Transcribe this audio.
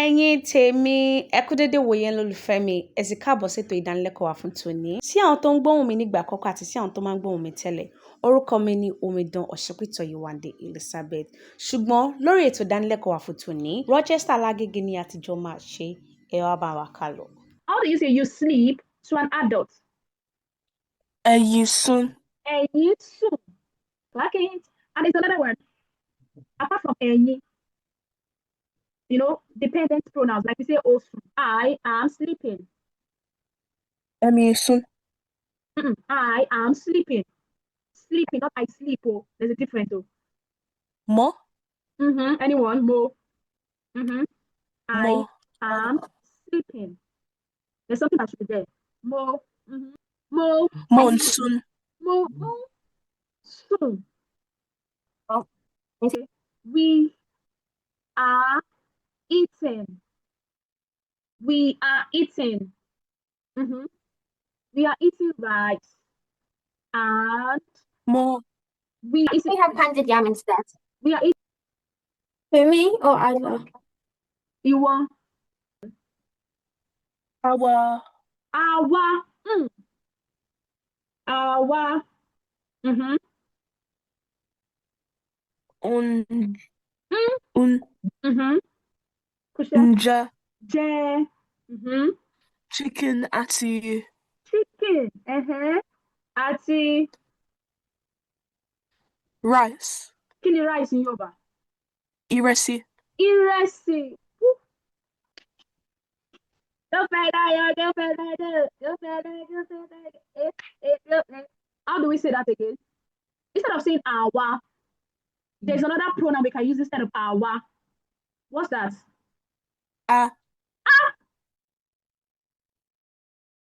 Ẹ̀yin tèmi, ẹ kú dédé wò yẹn lólùfẹ́ mi, ẹ sì káàbọ̀ sétò ìdánilẹ́kọ̀ọ́ wa fún tòní. Sí àwọn tó ń gbóhùn mi nígbà àkọ́kọ́ àti sí àwọn tó máa ń gbóhùn mi tẹ́lẹ̀, orúkọ mi ni Omidan Ọ̀ṣọ́pìtàn Yéwándé Elizabeth. Ṣùgbọ́n lórí ètò ìdánilẹ́kọ̀ọ́ wa fún tòní, Rochester Alágége ni àtijọ́ máa ṣe, ẹ wá bá wa kálọ. How do you say you sleep to an adult? You soon. Ẹ̀yin sùn. Like it. And it's another word. Apart from ẹ̀yin, dependent pronouns, like we say osun. I am sleeping. You soon. I am sleeping. Sleeping, not I sleep. Oh, there's a difference. Oh. Mo. Anyone? Mo. I Mo. am sleeping. There's something that should be there. Mo. Mo. Monsoon. Mo. Soon. Oh. Okay. We are eating. We are eating. We are eating rice. And More. we have pounded yam instead. We are eating. For me or Isla? You want Our. Our. Nja. Chicken ati. Chicken. Ati. Rice. Kí ni rice in Yorùbá? Ìrẹsì. Ìrẹsì. How do we say that again? Instead of saying our, there's another pronoun we can use instead of our. What's that?